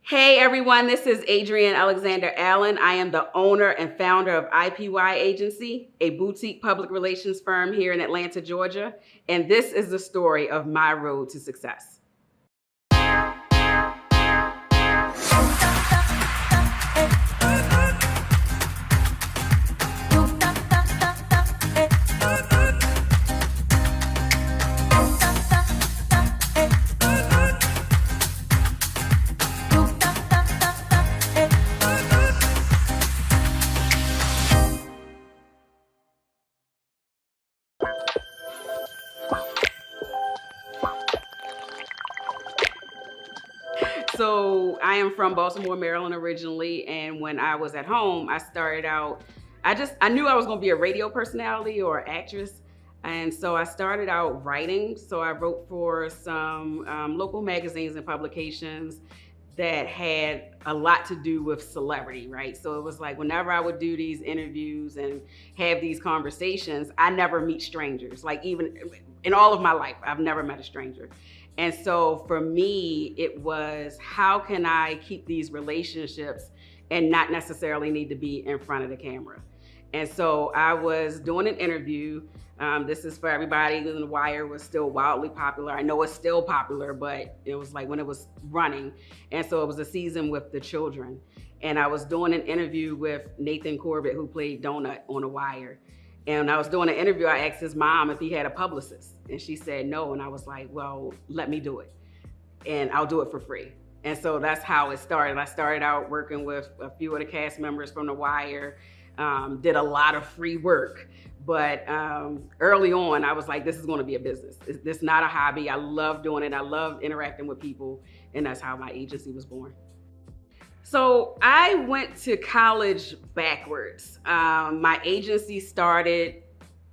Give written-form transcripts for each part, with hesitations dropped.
Hey everyone, this is Adrienne Alexander Allen. I am the owner and founder of IPY Agency, a boutique public relations firm here in Atlanta, Georgia. And this is the story of my road to success. So I am from Baltimore, Maryland originally, and when I was at home, I started out, I knew I was gonna be a radio personality or actress, and so I started out writing. So I wrote for some local magazines and publications that had a lot to do with celebrity, right? So it was like whenever I would do these interviews and have these conversations, I never meet strangers. Like even in all of my life, I've never met a stranger. And so for me, it was how can I keep these relationships and not necessarily need to be in front of the camera? And so I was doing an interview. This is for everybody. The Wire was still wildly popular. I know it's still popular, but it was like when it was running. And so it was a season with the children. And I was doing an interview with Nathan Corbett, who played Donut on The Wire. And when I was doing an interview, I asked his mom if he had a publicist. And she said no. And I was like, well, let me do it. And I'll do it for free. And so that's how it started. I started out working with a few of the cast members from The Wire, did a lot of free work. But early on, I was like, this is going to be a business. This is not a hobby. I love doing it. I love interacting with people. And that's how my agency was born. So I went to college backwards. My agency started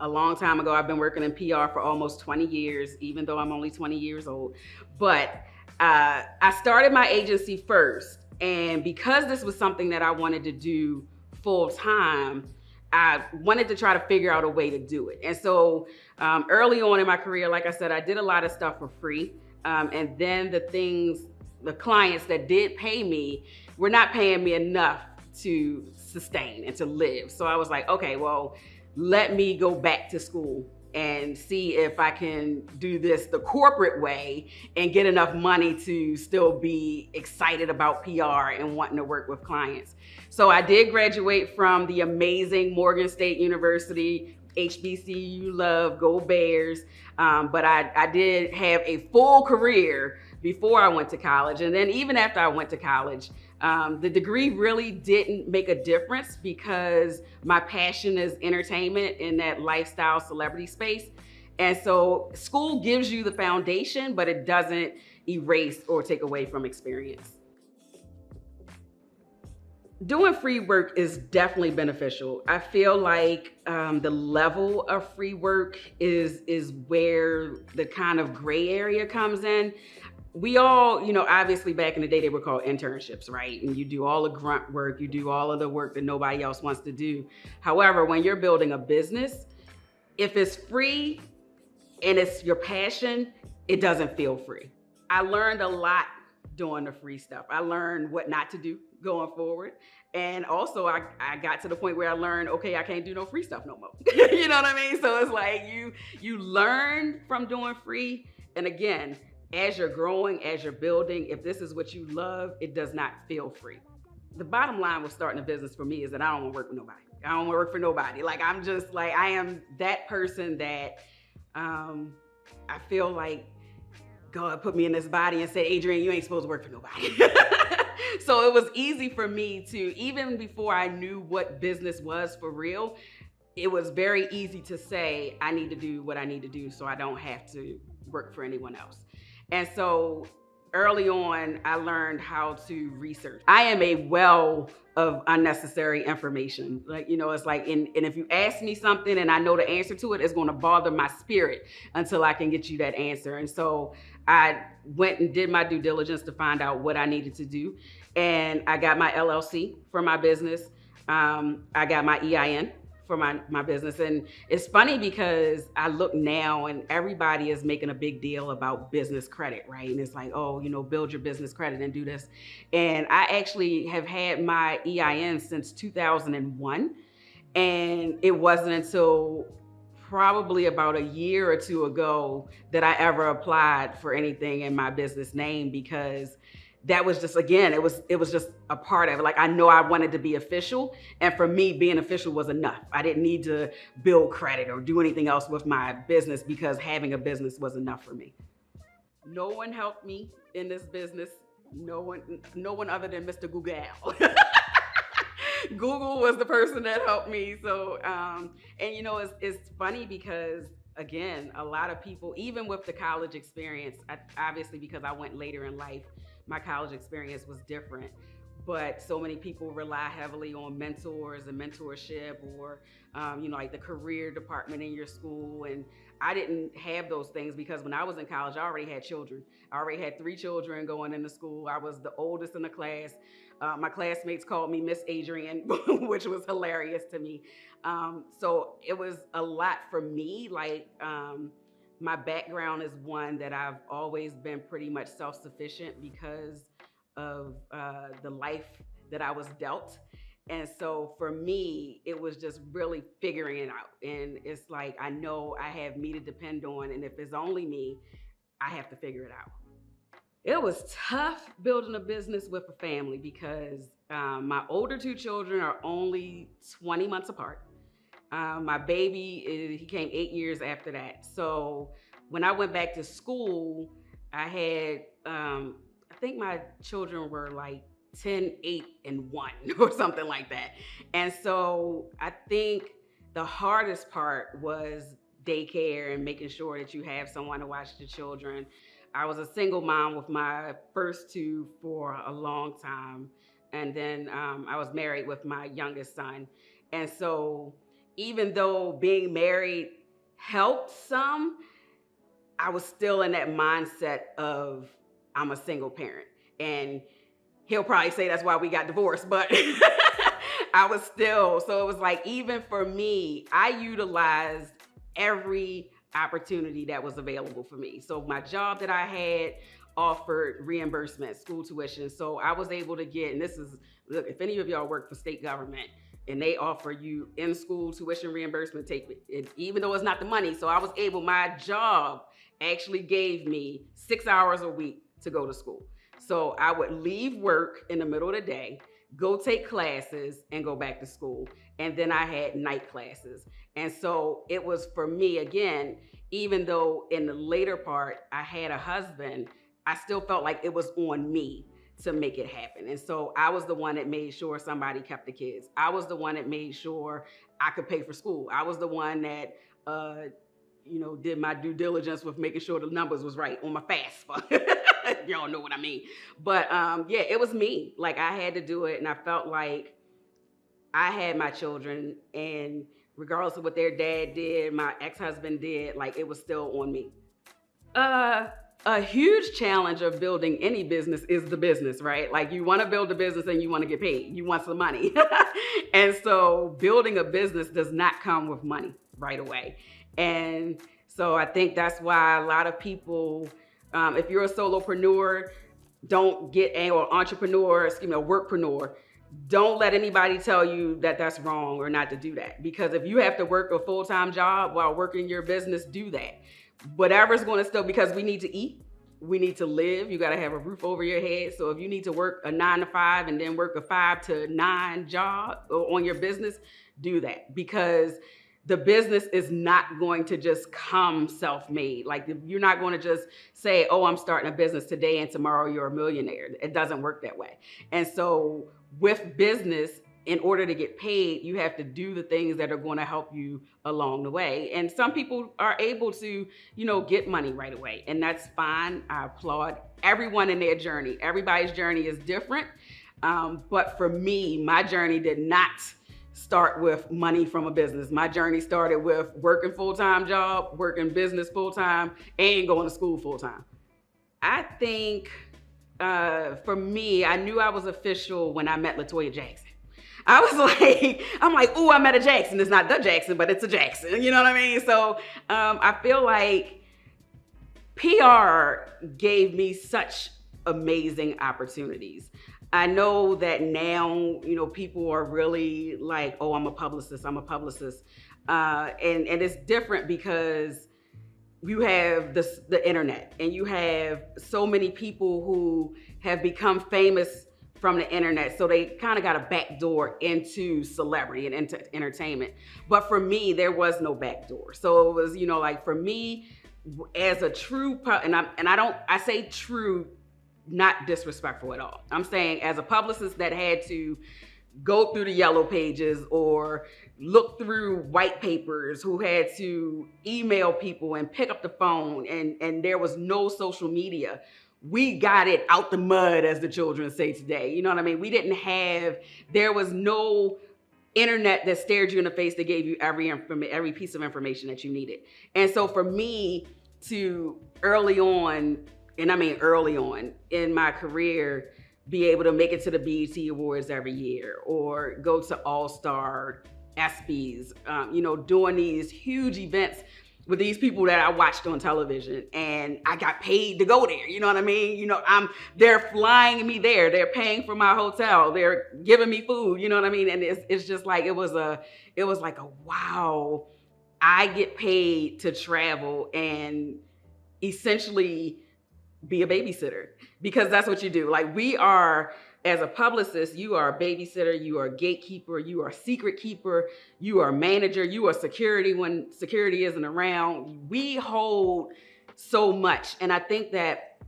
a long time ago. I've been working in PR for almost 20 years, even though I'm only 20 years old. But I started my agency first. And because this was something that I wanted to do full time, I wanted to try to figure out a way to do it. And so early on in my career, like I said, I did a lot of stuff for free. And then the clients that did pay me were not paying me enough to sustain and to live. So I was like, okay, well, let me go back to school and see if I can do this the corporate way and get enough money to still be excited about PR and wanting to work with clients. So I did graduate from the amazing Morgan State University, HBCU love, go Bears. But I did have a full career before I went to college. And then even after I went to college, the degree really didn't make a difference because my passion is entertainment in that lifestyle celebrity space. And so school gives you the foundation, but it doesn't erase or take away from experience. Doing free work is definitely beneficial. I feel like the level of free work is where the kind of gray area comes in. We all, obviously back in the day, they were called internships, right? And you do all the grunt work, you do all of the work that nobody else wants to do. However, when you're building a business, if it's free and it's your passion, it doesn't feel free. I learned a lot doing the free stuff. I learned what not to do going forward. And also I got to the point where I learned, okay, I can't do no free stuff no more. You know what I mean? So it's like you learn from doing free. And again, as you're growing, as you're building, if this is what you love, it does not feel free. The bottom line with starting a business for me is that I don't want to work with nobody. I don't want to work for nobody. Like I'm just like, I am that person that I feel like God put me in this body and said, Adrienne, you ain't supposed to work for nobody. So it was easy for me to, even before I knew what business was for real, it was very easy to say, I need to do what I need to do so I don't have to work for anyone else. And so early on, I learned how to research. I am a well of unnecessary information. Like, it's like, and if you ask me something and I know the answer to it, it's going to bother my spirit until I can get you that answer. And so I went and did my due diligence to find out what I needed to do. And I got my LLC for my business. I got my EIN for my business. And it's funny because I look now and everybody is making a big deal about business credit, right? And it's like, oh, build your business credit and do this. And I actually have had my EIN since 2001. And it wasn't until probably about a year or two ago that I ever applied for anything in my business name, because that was just, again, it was just a part of it. Like, I know I wanted to be official, and for me, being official was enough. I didn't need to build credit or do anything else with my business, because having a business was enough for me. No one helped me in this business. No one other than Mr. Google. Google was the person that helped me. So, and it's funny because, again, a lot of people, even with the college experience, obviously because I went later in life, my college experience was different. But so many people rely heavily on mentors and mentorship, or, like the career department in your school. And I didn't have those things because when I was in college, I already had children. I already had 3 children going into school. I was the oldest in the class. My classmates called me Miss Adrienne, which was hilarious to me. So it was a lot for me. Like, my background is one that I've always been pretty much self-sufficient because of the life that I was dealt. And so for me, it was just really figuring it out. And it's like, I know I have me to depend on. And if it's only me, I have to figure it out. It was tough building a business with a family because my older 2 children are only 20 months apart. My baby, he came 8 years after that. So when I went back to school, I had, I think my children were like 10, 8, and 1 or something like that. And so I think the hardest part was daycare and making sure that you have someone to watch the children. I was a single mom with my first 2 for a long time. And then I was married with my youngest son. And so even though being married helped some, I was still in that mindset of I'm a single parent. And he'll probably say that's why we got divorced, but I was still, so it was like, even for me, I utilized every opportunity that was available for me. So my job that I had offered reimbursement, school tuition. So I was able to get, and this is, look, if any of y'all work for state government and they offer you in-school tuition reimbursement, take it, even though it's not the money. So I was able, my job actually gave me 6 hours a week to go to school. So I would leave work in the middle of the day, go take classes, and go back to school. And then I had night classes. And so it was, for me, again, even though in the later part I had a husband, I still felt like it was on me to make it happen. And so I was the one that made sure somebody kept the kids. I was the one that made sure I could pay for school. I was the one that did my due diligence with making sure the numbers was right on my FAFSA. Y'all know what I mean. But yeah, it was me. Like, I had to do it, and I felt like I had my children, and regardless of what their dad did, my ex-husband did, like, it was still on me. A huge challenge of building any business is the business, right? Like, you want to build a business and you want to get paid. You want some money. And so building a business does not come with money right away. And so I think that's why a lot of people, if you're a solopreneur, don't get, or entrepreneur, workpreneur, don't let anybody tell you that that's wrong or not to do that. Because if you have to work a full-time job while working your business, do that. Whatever's going to still, because we need to eat, we need to live, you got to have a roof over your head. So if you need to work a 9 to 5 and then work a 5 to 9 job on your business, do that. Because the business is not going to just come self-made. Like, you're not going to just say, oh, I'm starting a business today and tomorrow you're a millionaire. It doesn't work that way. And so with business, in order to get paid, you have to do the things that are going to help you along the way. And some people are able to, get money right away, and that's fine. I applaud everyone in their journey. Everybody's journey is different. But for me, my journey did not start with money from a business. My journey started with working full-time job, working business full-time, and going to school full-time. I think for me, I knew I was official when I met LaToya Jackson. I was like, I'm like, ooh, I met a Jackson. It's not the Jackson, but it's a Jackson. You know what I mean? So I feel like PR gave me such amazing opportunities. I know that now, people are really like, oh, I'm a publicist. And it's different because you have the internet, and you have so many people who have become famous from the internet. So they kind of got a back door into celebrity and into entertainment. But for me, there was no back door. So it was, like for me, as a true, I say true, not disrespectful at all. I'm saying as a publicist that had to go through the yellow pages or look through white papers, who had to email people and pick up the phone, and there was no social media. We got it out the mud, as the children say today. You know what I mean? There was no internet that stared you in the face, that gave you every piece of information that you needed. And so for me to early on in my career, be able to make it to the BET Awards every year, or go to All-Star, ESPYs, doing these huge events with these people that I watched on television, and I got paid to go there. You know what I mean? They're flying me there. They're paying for my hotel. They're giving me food. You know what I mean? And it's just like, it was like a wow, I get paid to travel and essentially be a babysitter, because that's what you do. Like, we are, as a publicist, you are a babysitter, you are a gatekeeper, you are a secret keeper, you are a manager, you are security when security isn't around. We hold so much. And I think that,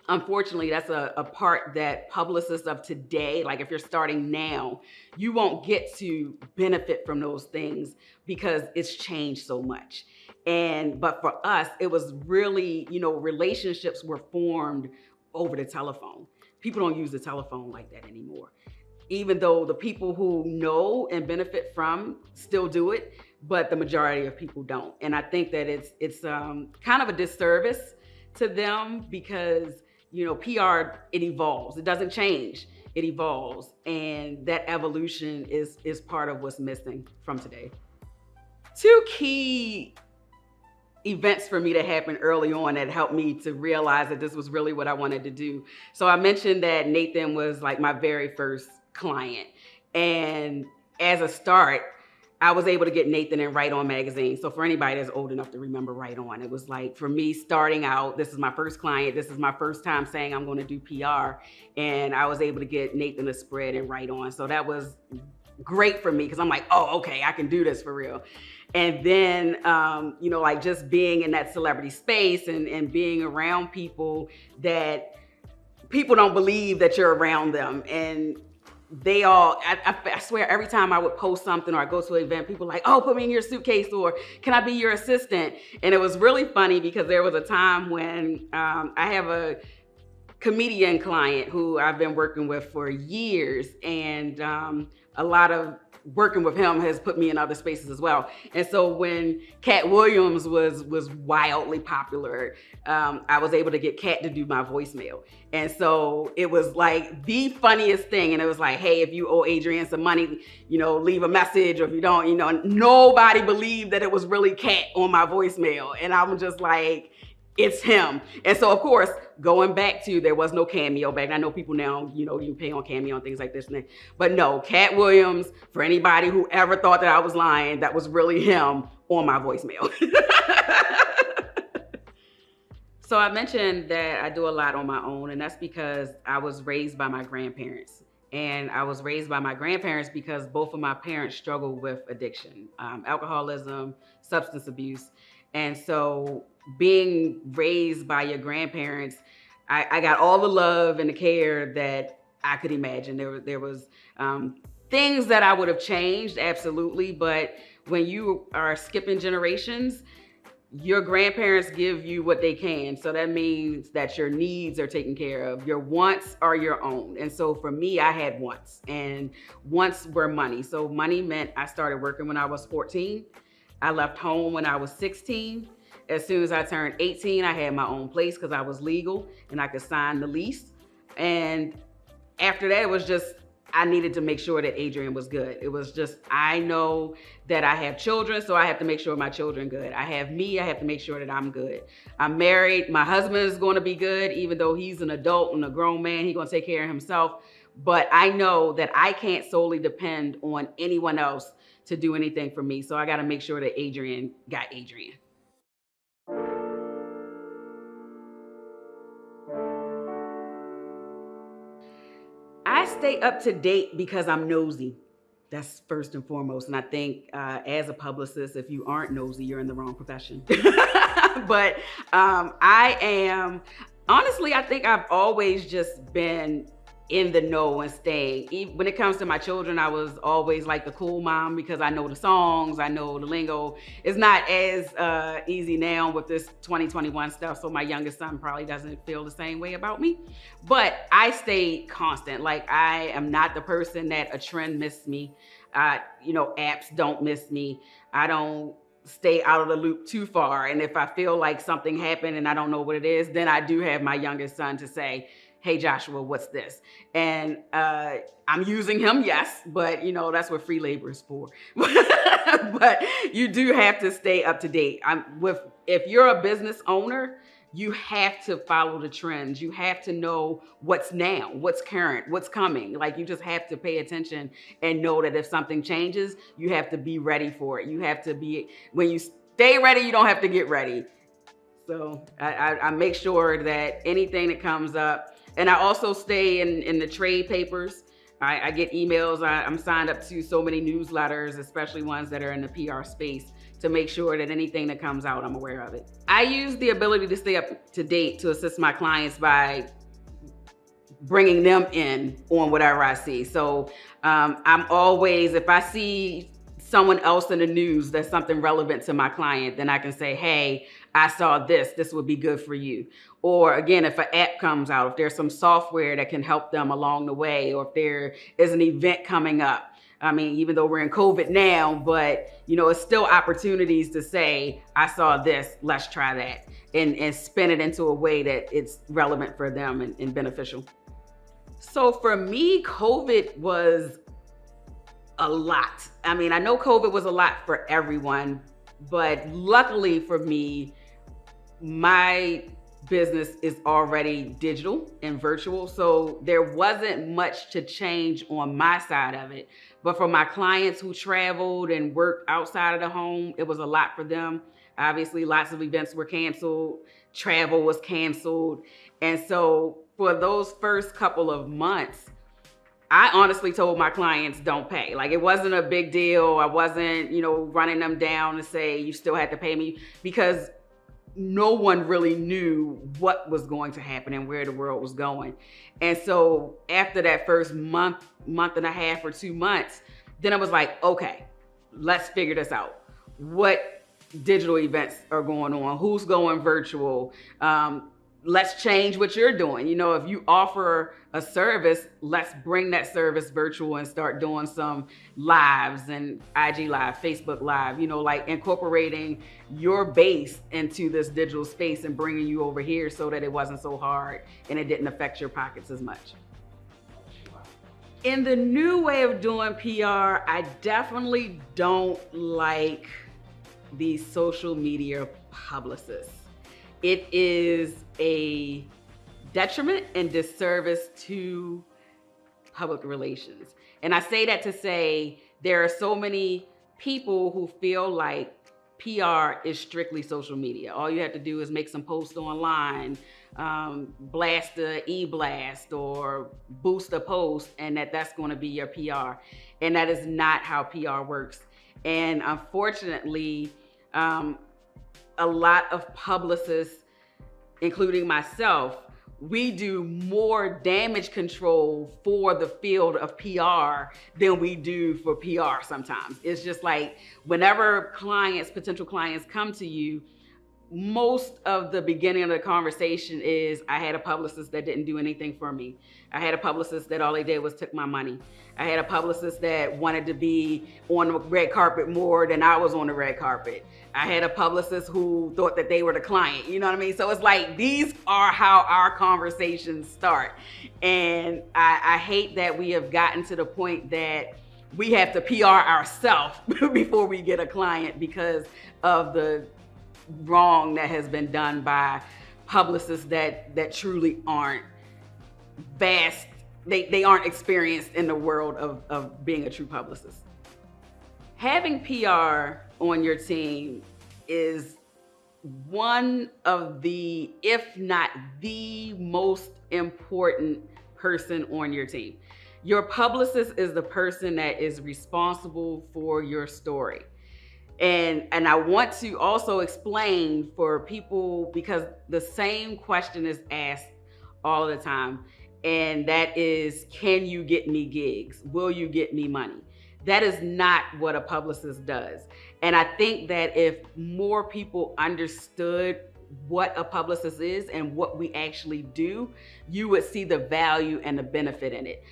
unfortunately, that's a part that publicists of today, like if you're starting now, you won't get to benefit from those things because it's changed so much. But for us, it was really, relationships were formed over the telephone. People don't use the telephone like that anymore. Even though the people who know and benefit from still do it, but the majority of people don't. And I think that it's kind of a disservice to them, because PR, it evolves. It doesn't change. It evolves. And that evolution is part of what's missing from today. Two key events for me that happened early on that helped me to realize that this was really what I wanted to do. So I mentioned that Nathan was like my very first client. And as a start, I was able to get Nathan in Right On magazine. So for anybody that's old enough to remember Right On, it was like, for me starting out, this is my first client. This is my first time saying I'm going to do PR. And I was able to get Nathan a spread in Right On. So that was great for me, because I'm like, oh, okay, I can do this for real. And then, like just being in that celebrity space and being around people that people don't believe that you're around them. And they all, I swear, every time I would post something or I go to an event, people were like, oh, put me in your suitcase, or can I be your assistant? And it was really funny, because there was a time when I have a comedian client who I've been working with for years, and a lot of working with him has put me in other spaces as well. And so when Cat Williams was wildly popular, I was able to get Cat to do my voicemail. And so it was like the funniest thing. And it was like, hey, if you owe Adrienne some money, leave a message, or if you don't, nobody believed that it was really Cat on my voicemail. And I'm just like, it's him. And so, of course, going back to, there was no Cameo back. I know people now, you can pay on Cameo and things like this. But no, Cat Williams, for anybody who ever thought that I was lying, that was really him on my voicemail. So I mentioned that I do a lot on my own, and that's because I was raised by my grandparents. And I was raised by my grandparents because both of my parents struggled with addiction, alcoholism, substance abuse. And so being raised by your grandparents, I got all the love and the care that I could imagine. There was things that I would have changed, absolutely. But when you are skipping generations, your grandparents give you what they can. So that means that your needs are taken care of. Your wants are your own. And so for me, I had wants, and wants were money. So money meant I started working when I was 14. I left home when I was 16. As soon as I turned 18, I had my own place because I was legal and I could sign the lease. And after that, it was just I needed to make sure that Adrienne was good. It was just, I know that I have children, so I have to make sure my children good. I have me, I have to make sure that I'm good. I'm married, my husband is gonna be good, even though he's an adult and a grown man, he's gonna take care of himself. But I know that I can't solely depend on anyone else to do anything for me. So I gotta make sure that Adrienne got Adrienne. I stay up to date because I'm nosy. That's first and foremost. And I think as a publicist, if you aren't nosy, you're in the wrong profession. But I am, honestly, I think I've always just been in the know and staying. Even when it comes to my children, I was always like the cool mom because I know the songs, I know the lingo. It's not as easy now with this 2021 stuff, so my youngest son probably doesn't feel the same way about me. But I stay constant. Like, I am not the person that a trend missed me. Apps don't miss me. I don't stay out of the loop too far. And if I feel like something happened and I don't know what it is, then I do have my youngest son to say, hey, Joshua, what's this? And I'm using him, yes, but that's what free labor is for. But you do have to stay up to date. If you're a business owner, you have to follow the trends. You have to know what's now, what's current, what's coming. Like, you just have to pay attention and know that if something changes, you have to be ready for it. You have to be, when you stay ready, you don't have to get ready. So I make sure that anything that comes up, and I also stay in the trade papers. I get emails. I'm signed up to so many newsletters, especially ones that are in the PR space, to make sure that anything that comes out, I'm aware of it. I use the ability to stay up to date to assist my clients by bringing them in on whatever I see. So I'm always, if I see someone else in the news that's something relevant to my client, then I can say, hey, I saw this would be good for you. Or again, if an app comes out, if there's some software that can help them along the way, or if there is an event coming up. I mean, even though we're in COVID now, but it's still opportunities to say, I saw this, let's try that, and spin it into a way that it's relevant for them and beneficial. So for me, COVID was a lot. I mean, I know COVID was a lot for everyone, but luckily for me, my business is already digital and virtual. So there wasn't much to change on my side of it. But for my clients who traveled and worked outside of the home, it was a lot for them. Obviously, lots of events were canceled, travel was canceled. And so for those first couple of months, I honestly told my clients, don't pay. Like, it wasn't a big deal. I wasn't, running them down to say, you still had to pay me, because no one really knew what was going to happen and where the world was going. And so after that first month and a half or 2 months, then I was like, okay, let's figure this out. What digital events are going on? Who's going virtual? Let's change what you're doing. If you offer a service, let's bring that service virtual and start doing some lives and IG Live, Facebook Live, like incorporating your base into this digital space and bringing you over here so that it wasn't so hard and it didn't affect your pockets as much. In the new way of doing PR, I definitely don't like these social media publicists. It is a detriment and disservice to public relations. And I say that to say there are so many people who feel like PR is strictly social media. All you have to do is make some posts online, blast a e-blast or boost a post, and that's going to be your PR. And that is not how PR works. And unfortunately, a lot of publicists, including myself, we do more damage control for the field of PR than we do for PR sometimes. It's just like, whenever potential clients come to you, most of the beginning of the conversation is I had a publicist that didn't do anything for me. I had a publicist that all they did was took my money. I had a publicist that wanted to be on the red carpet more than I was on the red carpet. I had a publicist who thought that they were the client. You know what I mean? So it's like, these are how our conversations start. And I hate that we have gotten to the point that we have to PR ourselves before we get a client because of the wrong that has been done by publicists that truly aren't vast. They aren't experienced in the world of being a true publicist. Having PR on your team is one of the, if not the most important person on your team. Your publicist is the person that is responsible for your story. And I want to also explain for people, because the same question is asked all the time, and that is, can you get me gigs? Will you get me money? That is not what a publicist does. And I think that if more people understood what a publicist is and what we actually do, you would see the value and the benefit in it.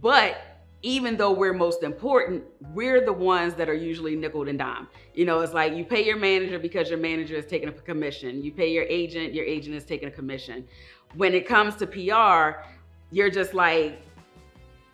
But even though we're most important, we're the ones that are usually nickel and dime. You know, it's like you pay your manager because your manager is taking a commission. You pay your agent is taking a commission. When it comes to PR, you're just like,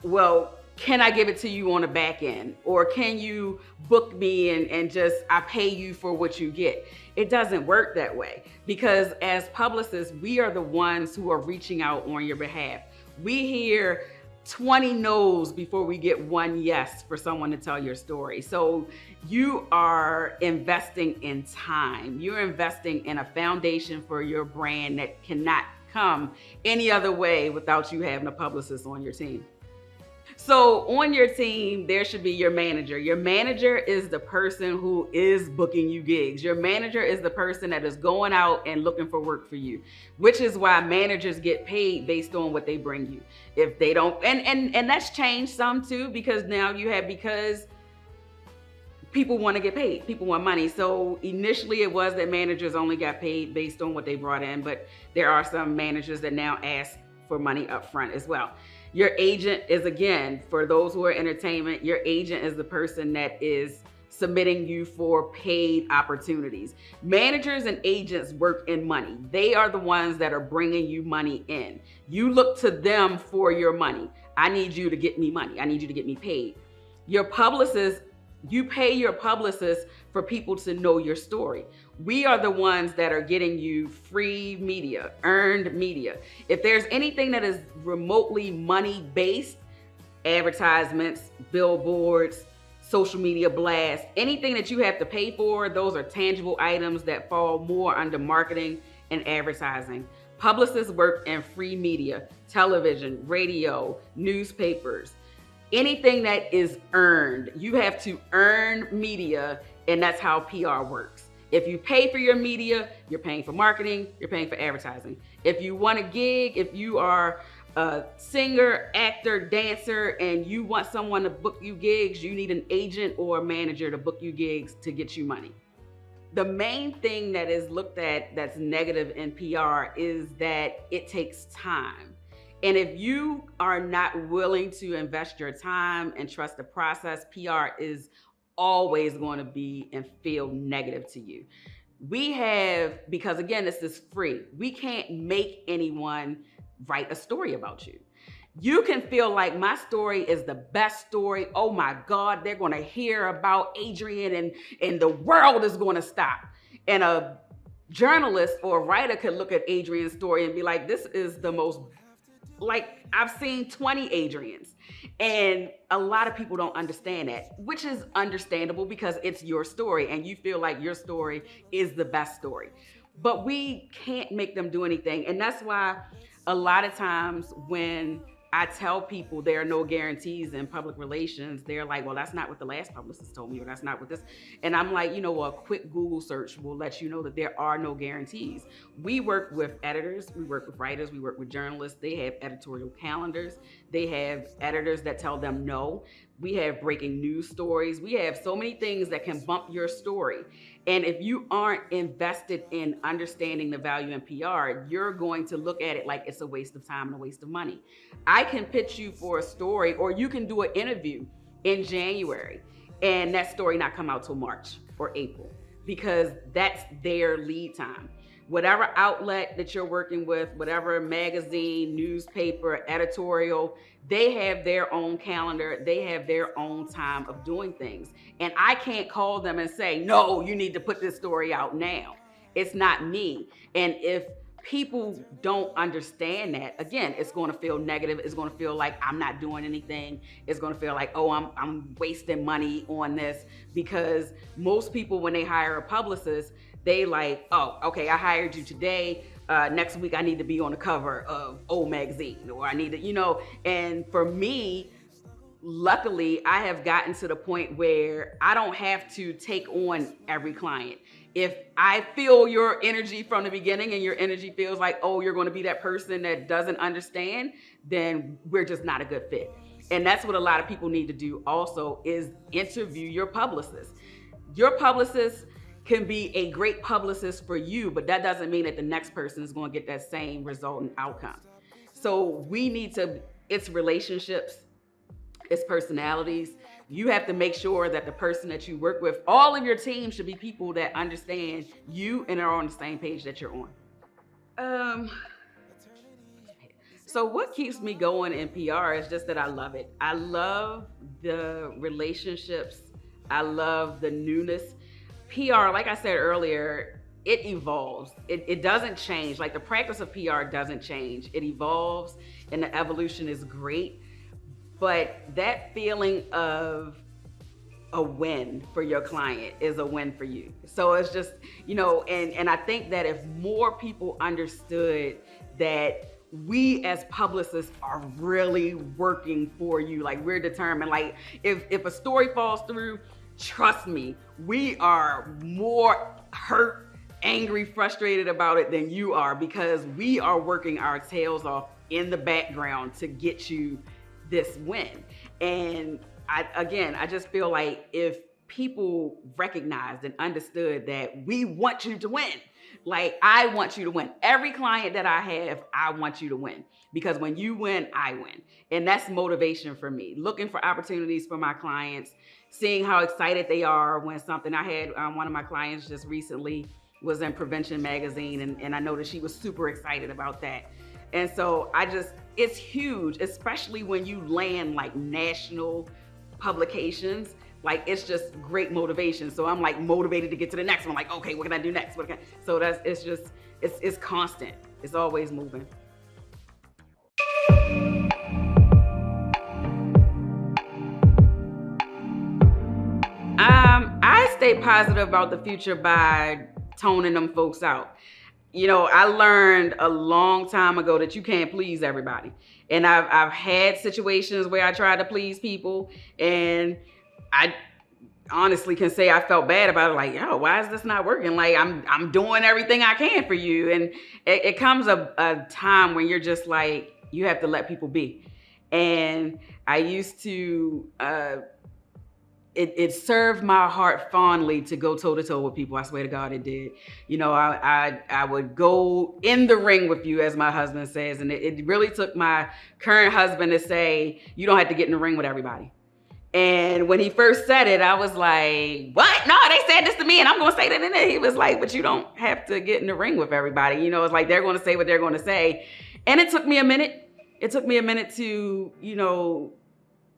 well, can I give it to you on the back end? Or can you book me and just, I pay you for what you get? It doesn't work that way, because as publicists, we are the ones who are reaching out on your behalf. We hear 20 no's before we get one yes for someone to tell your story. So you are investing in time. You're investing in a foundation for your brand that cannot come any other way without you having a publicist on your team. So on your team, there should be your manager. Your manager is the person who is booking you gigs. Your manager is the person that is going out and looking for work for you, which is why managers get paid based on what they bring you. If they don't, and that's changed some too, because now because people want to get paid. People want money. So initially it was that managers only got paid based on what they brought in, but there are some managers that now ask for money up front as well. Your agent is, again, for those who are entertainment, your agent is the person that is submitting you for paid opportunities. Managers and agents work in money. They are the ones that are bringing you money in. You look to them for your money. I need you to get me money. I need you to get me paid. Your publicist, you pay your publicist for people to know your story. We are the ones that are getting you free media, earned media. If there's anything that is remotely money-based, advertisements, billboards, social media blasts, anything that you have to pay for, those are tangible items that fall more under marketing and advertising. Publicists work in free media, television, radio, newspapers. Anything that is earned, you have to earn media, and that's how PR works. If you pay for your media, you're paying for marketing, you're paying for advertising. If you want a gig, if you are a singer, actor, dancer, and you want someone to book you gigs, you need an agent or a manager to book you gigs to get you money. The main thing that is looked at that's negative in PR is that it takes time. And if you are not willing to invest your time and trust the process, PR is always going to be and feel negative to you. We have, because again, this is free, we can't make anyone write a story about you. You can feel like my story is the best story. Oh my God, they're going to hear about Adrienne and the world is going to stop. And a journalist or a writer could look at Adrienne's story and be like, this is the most, like, I've seen 20 Adriennes. And a lot of people don't understand that, which is understandable because it's your story and you feel like your story is the best story. But we can't make them do anything. And that's why a lot of times when I tell people there are no guarantees in public relations, they're like, well, that's not what the last publicist told me, or that's not what this. And I'm like, you know, a quick Google search will let you know that there are no guarantees. We work with editors, we work with writers, we work with journalists. They have editorial calendars. They have editors that tell them no. We have breaking news stories. We have so many things that can bump your story. And if you aren't invested in understanding the value in PR, you're going to look at it like it's a waste of time and a waste of money. I can pitch you for a story, or you can do an interview in January and that story not come out till March or April, because that's their lead time. Whatever outlet that you're working with, whatever magazine, newspaper, editorial, they have their own calendar, they have their own time of doing things. And I can't call them and say, no, you need to put this story out now. It's not me. And if people don't understand that, again, it's going to feel negative. It's going to feel like I'm not doing anything. It's going to feel like, oh, I'm wasting money on this, because most people, when they hire a publicist, they like, oh, okay, I hired you today. Next week, I need to be on the cover of Old Magazine, or I need to, and for me, luckily, I have gotten to the point where I don't have to take on every client. If I feel your energy from the beginning and your energy feels like, oh, you're going to be that person that doesn't understand, then we're just not a good fit. And that's what a lot of people need to do also, is interview your publicist. Your publicist can be a great publicist for you, but that doesn't mean that the next person is going to get that same result and outcome. So we need to, it's relationships, it's personalities. You have to make sure that the person that you work with, all of your team should be people that understand you and are on the same page that you're on. So what keeps me going in PR is just that I love it. I love the relationships. I love the newness. PR, like I said earlier, it evolves. It doesn't change. Like, the practice of PR doesn't change. It evolves, and the evolution is great. But that feeling of a win for your client is a win for you. So it's just, and I think that if more people understood that we as publicists are really working for you, like, we're determined, like, if a story falls through, trust me, we are more hurt, angry, frustrated about it than you are, because we are working our tails off in the background to get you this win. And I just feel like if people recognized and understood that we want you to win, like, I want you to win. Every client that I have, I want you to win, because when you win, I win. And that's motivation for me. Looking for opportunities for my clients, seeing how excited they are when something. I had one of my clients just recently was in Prevention Magazine, and I noticed she was super excited about that. And so it's huge, especially when you land like national publications. Like, it's just great motivation. So I'm like motivated to get to the next one. Like, okay, what can I do next? So it's constant. It's always moving. I stay positive about the future by toning them folks out. I learned a long time ago that you can't please everybody. And I've had situations where I tried to please people, and I honestly can say I felt bad about it. Like, yo, why is this not working? Like, I'm doing everything I can for you. And it comes a time when you're just like, you have to let people be. And I used to, it served my heart fondly to go toe to toe with people. I swear to God, it did. I would go in the ring with you, as my husband says. And it really took my current husband to say, you don't have to get in the ring with everybody. And when he first said it, I was like, what? No, they said this to me, and I'm going to say that. And then he was like, but you don't have to get in the ring with everybody. It's like, they're going to say what they're going to say. And it took me a minute. It took me a minute to,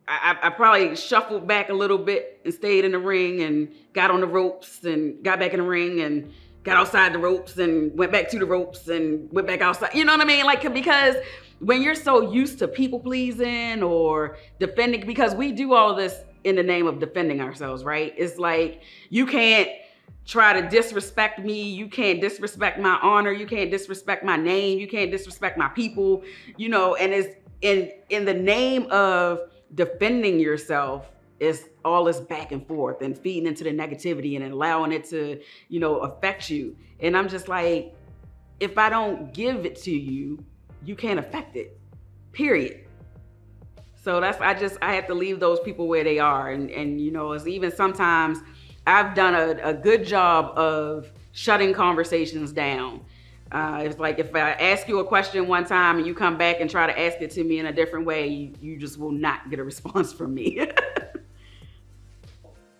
I probably shuffled back a little bit and stayed in the ring and got on the ropes and got back in the ring and got outside the ropes and went back to the ropes and went back outside. You know what I mean? Like, because when you're so used to people pleasing or defending, because we do all this in the name of defending ourselves, right? It's like, you can't try to disrespect me. You can't disrespect my honor. You can't disrespect my name. You can't disrespect my people, and it's in the name of defending yourself, is all this back and forth and feeding into the negativity and allowing it to, affect you. And I'm just like, if I don't give it to you, you can't affect it, period. So I have to leave those people where they are. And you know, it's even sometimes I've done a good job of shutting conversations down. It's like if I ask you a question one time and you come back and try to ask it to me in a different way, you just will not get a response from me.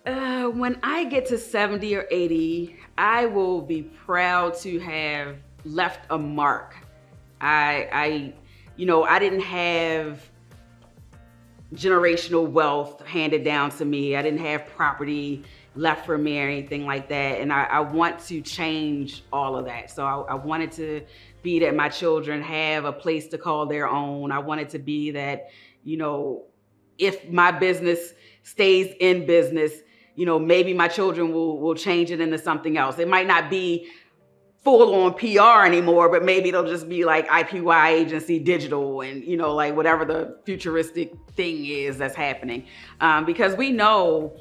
When I get to 70 or 80, I will be proud to have left a mark. I didn't have generational wealth handed down to me. I didn't have property left for me or anything like that. And I want to change all of that. So I wanted to be that my children have a place to call their own. I wanted to be that, you know, if my business stays in business, you know, maybe my children will change it into something else. It might not be full on PR anymore, but maybe it'll just be like IPY agency digital and, you know, like whatever the futuristic thing is that's happening. Because we know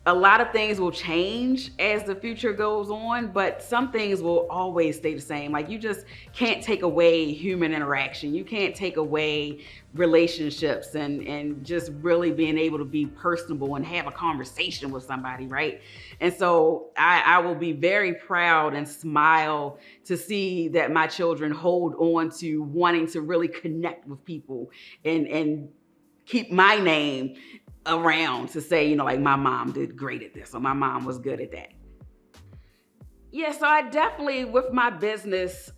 a lot of things will change as the future goes on, but some things will always stay the same. Like you just can't take away human interaction. You can't take away relationships and just really being able to be personable and have a conversation with somebody, right? And so I will be very proud and smile to see that my children hold on to wanting to really connect with people and keep my name around to say, you know, like my mom did great at this or my mom was good at that. Yeah, so I definitely, with my business,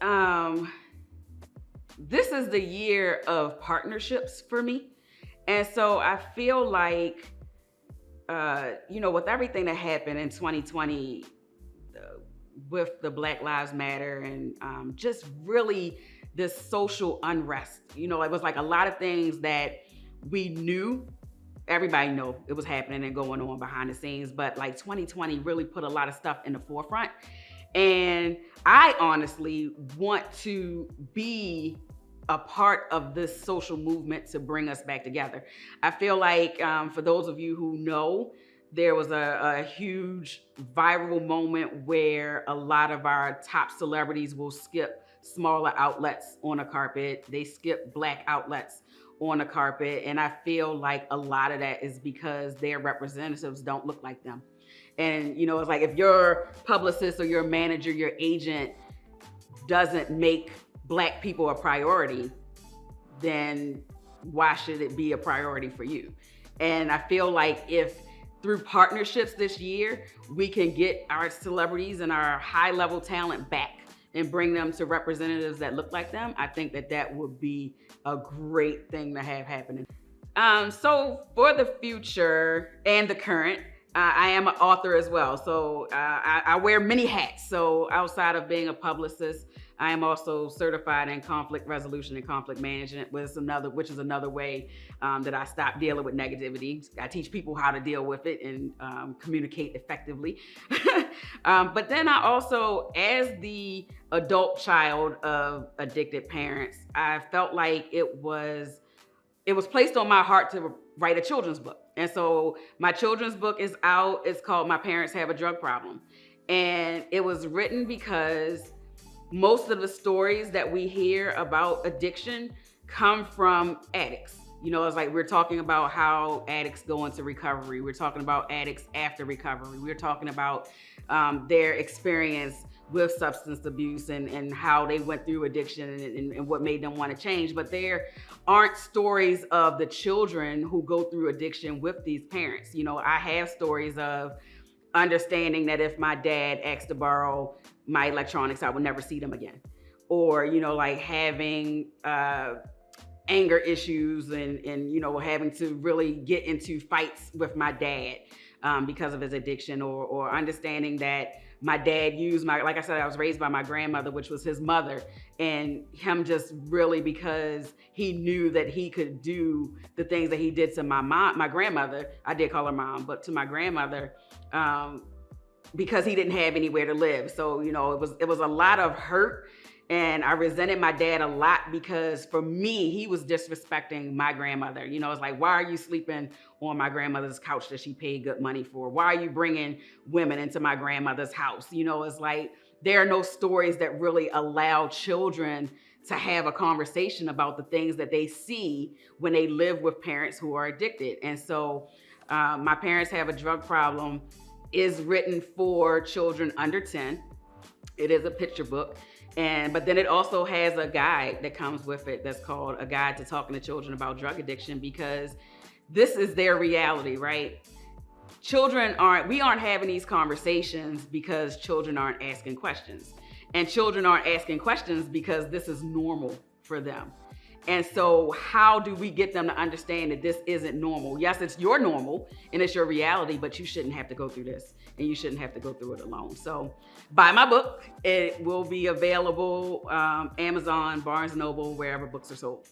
this is the year of partnerships for me. And so I feel like, you know, with everything that happened in 2020, with the Black Lives Matter and just really this social unrest, you know, it was like a lot of things that we knew. Everybody know it was happening and going on behind the scenes, but like 2020 really put a lot of stuff in the forefront. And I honestly want to be a part of this social movement to bring us back together. I feel like for those of you who know, there was a huge viral moment where a lot of our top celebrities will skip smaller outlets on a carpet. They skip Black outlets on a carpet. And I feel like a lot of that is because their representatives don't look like them. And, you know, it's like if your publicist or your manager, your agent doesn't make Black people a priority, then why should it be a priority for you? And I feel like if through partnerships this year, we can get our celebrities and our high level talent back and bring them to representatives that look like them, I think that that would be a great thing to have happening. So for the future and the current, I am an author as well. So I wear many hats. So outside of being a publicist, I am also certified in conflict resolution and conflict management, which is another way that I stopped dealing with negativity. I teach people how to deal with it and communicate effectively. But then I also, as the adult child of addicted parents, I felt like it was placed on my heart to write a children's book. And so my children's book is out. It's called My Parents Have a Drug Problem. And it was written because most of the stories that we hear about addiction come from addicts. You know, it's like we're talking about how addicts go into recovery. We're talking about addicts after recovery. We're talking about their experience with substance abuse and how they went through addiction and what made them want to change. But there aren't stories of the children who go through addiction with these parents. You know, I have stories of understanding that if my dad asked to borrow my electronics, I would never see them again. Or, you know, like having anger issues and you know, having to really get into fights with my dad because of his addiction, or understanding that my dad used like I said, I was raised by my grandmother, which was his mother, and him just really, because he knew that he could do the things that he did to my grandmother. I did call her mom, but to my grandmother, because he didn't have anywhere to live. So, you know, it was a lot of hurt. And I resented my dad a lot because for me, he was disrespecting my grandmother. You know, it's like, why are you sleeping on my grandmother's couch that she paid good money for? Why are you bringing women into my grandmother's house? You know, it's like, there are no stories that really allow children to have a conversation about the things that they see when they live with parents who are addicted. And so my parents have a drug problem is written for children under 10. It is a picture book. But then it also has a guide that comes with it that's called A Guide to Talking to Children About Drug Addiction, because this is their reality, right? We aren't having these conversations because children aren't asking questions. And children aren't asking questions because this is normal for them. And so how do we get them to understand that this isn't normal? Yes, it's your normal and it's your reality, but you shouldn't have to go through this and you shouldn't have to go through it alone. So buy my book. It will be available Amazon, Barnes & Noble, wherever books are sold.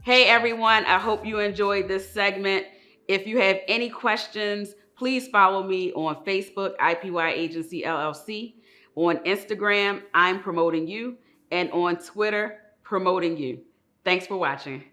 Hey everyone, I hope you enjoyed this segment. If you have any questions, please follow me on Facebook, IPY Agency LLC, on Instagram, I'm Promoting You, and on Twitter, Promoting You. Thanks for watching.